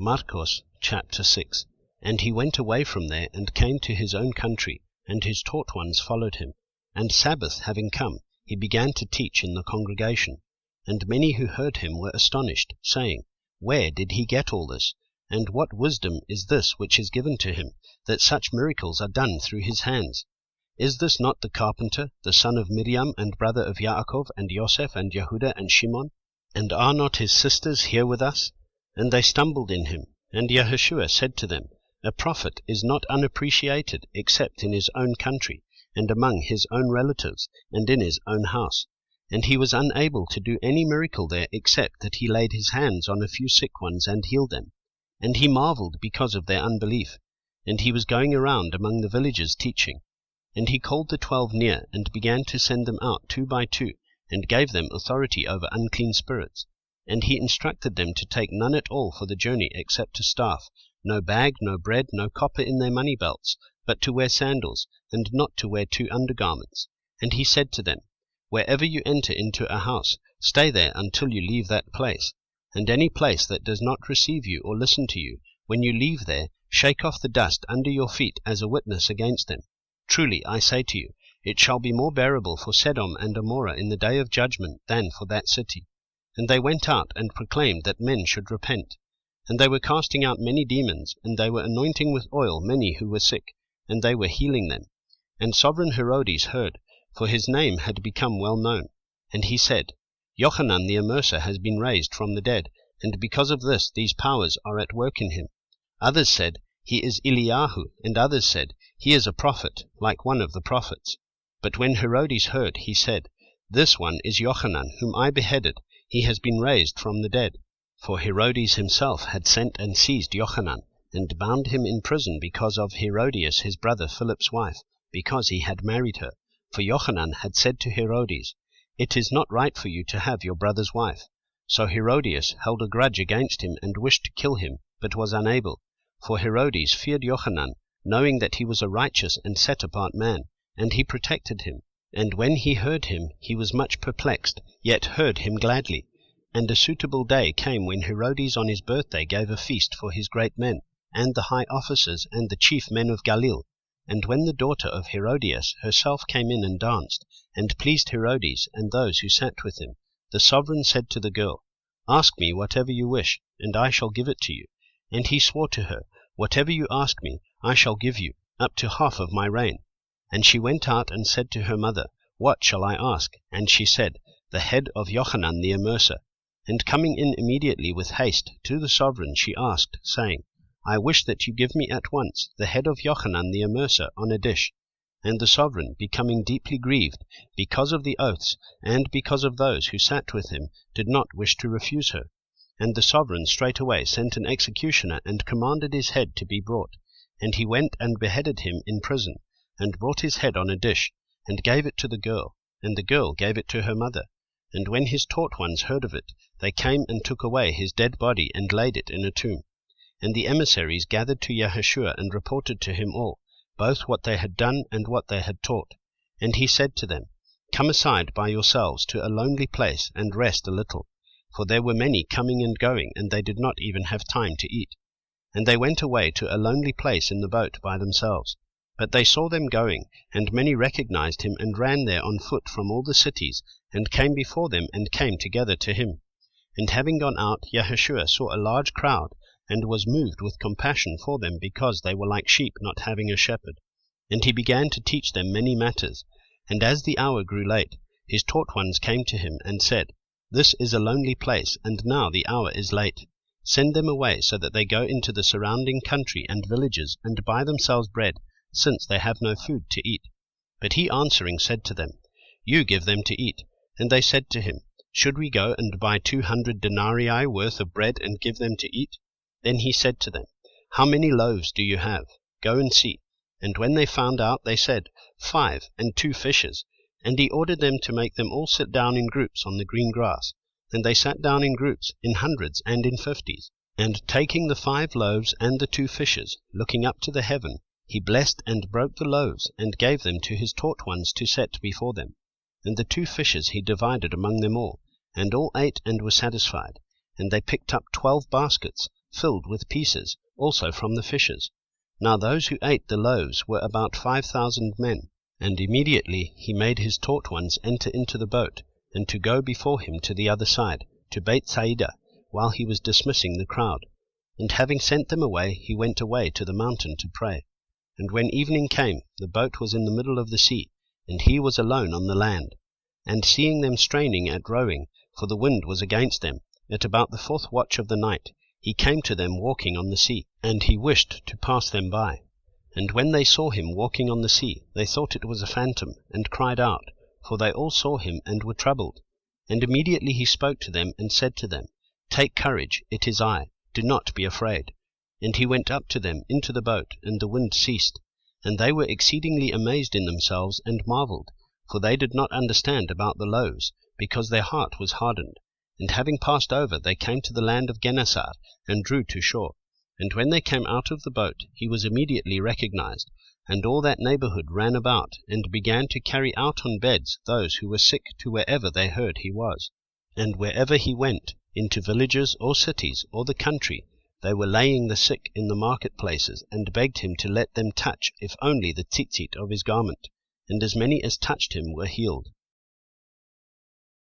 Marqos chapter 6. And he went away from there, and came to his own country, and his taught ones followed him. And Sabbath having come, he began to teach in the congregation. And many who heard him were astonished, saying, Where did he get all this? And what wisdom is this which is given to him, that such miracles are done through his hands? Is this not the carpenter, the son of Miriam, and brother of Yaakov, and Joseph, and Jehudah, and Shimon? And are not his sisters here with us? And they stumbled in him. And Yahushua said to them, A prophet is not unappreciated except in his own country, and among his own relatives, and in his own house. And he was unable to do any miracle there except that he laid his hands on a few sick ones and healed them. And he marveled because of their unbelief. And he was going around among the villages teaching. And he called the 12 near, and began to send them out 2 by 2, and gave them authority over unclean spirits. And he instructed them to take none at all for the journey except a staff, no bag, no bread, no copper in their money belts, but to wear sandals, and not to wear 2 undergarments. And he said to them, Wherever you enter into a house, stay there until you leave that place. And any place that does not receive you or listen to you, when you leave there, shake off the dust under your feet as a witness against them. Truly, I say to you, it shall be more bearable for Sodom and Gomorrah in the day of judgment than for that city. And they went out and proclaimed that men should repent. And they were casting out many demons, and they were anointing with oil many who were sick, and they were healing them. And sovereign Herodes heard, for his name had become well known. And he said, Yochanan the Immerser has been raised from the dead, and because of this these powers are at work in him. Others said, He is Eliyahu, and others said, He is a prophet, like one of the prophets. But when Herodes heard, he said, This one is Yochanan, whom I beheaded. He has been raised from the dead. For Herodes himself had sent and seized Yochanan, and bound him in prison because of Herodias his brother Philip's wife, because he had married her. For Yochanan had said to Herodes, It is not right for you to have your brother's wife. So Herodias held a grudge against him, and wished to kill him, but was unable. For Herodes feared Yochanan, knowing that he was a righteous and set-apart man, and he protected him. And when he heard him, he was much perplexed, yet heard him gladly. And a suitable day came when Herodes on his birthday gave a feast for his great men, and the high officers, and the chief men of Galilee. And when the daughter of Herodias herself came in and danced, and pleased Herodes and those who sat with him, the sovereign said to the girl, Ask me whatever you wish, and I shall give it to you. And he swore to her, Whatever you ask me, I shall give you, up to half of my reign. And she went out and said to her mother, What shall I ask? And she said, The head of Yochanan the Immerser. And coming in immediately with haste to the sovereign, she asked, saying, I wish that you give me at once the head of Yochanan the Immerser on a dish. And the sovereign, becoming deeply grieved, because of the oaths, and because of those who sat with him, did not wish to refuse her. And the sovereign straightway sent an executioner, and commanded his head to be brought. And he went and beheaded him in prison, and brought his head on a dish, and gave it to the girl, and the girl gave it to her mother. And when his taught ones heard of it, they came and took away his dead body, and laid it in a tomb. And the emissaries gathered to Yahushua, and reported to him all, both what they had done and what they had taught. And he said to them, Come aside by yourselves to a lonely place, and rest a little. For there were many coming and going, and they did not even have time to eat. And they went away to a lonely place in the boat by themselves. But they saw them going, and many recognized him, and ran there on foot from all the cities, and came before them, and came together to him. And having gone out, Yahushua saw a large crowd, and was moved with compassion for them, because they were like sheep not having a shepherd. And he began to teach them many matters. And as the hour grew late, his taught ones came to him, and said, This is a lonely place, and now the hour is late. Send them away, so that they go into the surrounding country and villages, and buy themselves bread, since they have no food to eat. But he answering said to them, You give them to eat. And they said to him, Should we go and buy 200 denarii worth of bread, and give them to eat? Then he said to them, How many loaves do you have? Go and see. And when they found out, they said, 5, and 2 fishes. And he ordered them to make them all sit down in groups on the green grass. And they sat down in groups, in hundreds and in 50s. And taking the 5 loaves and the 2 fishes, looking up to the heaven, he blessed and broke the loaves, and gave them to his taught ones to set before them. And the 2 fishes he divided among them all, and all ate and were satisfied. And they picked up 12 baskets, filled with pieces, also from the fishes. Now those who ate the loaves were about 5,000 men. And immediately he made his taught ones enter into the boat, and to go before him to the other side, to Beit Saida, while he was dismissing the crowd. And having sent them away, he went away to the mountain to pray. And when evening came, the boat was in the middle of the sea, and he was alone on the land. And seeing them straining at rowing, for the wind was against them, at about the 4th watch of the night, he came to them walking on the sea, and he wished to pass them by. And when they saw him walking on the sea, they thought it was a phantom, and cried out, for they all saw him and were troubled. And immediately he spoke to them, and said to them, Take courage, it is I, do not be afraid. And he went up to them into the boat, and the wind ceased. And they were exceedingly amazed in themselves, and marveled, for they did not understand about the loaves, because their heart was hardened. And having passed over, they came to the land of Gennesaret, and drew to shore. And when they came out of the boat, he was immediately recognized, and all that neighborhood ran about, and began to carry out on beds those who were sick to wherever they heard he was. And wherever he went, into villages or cities or the country, they were laying the sick in the marketplaces, and begged him to let them touch, if only the tzitzit of his garment. And as many as touched him were healed.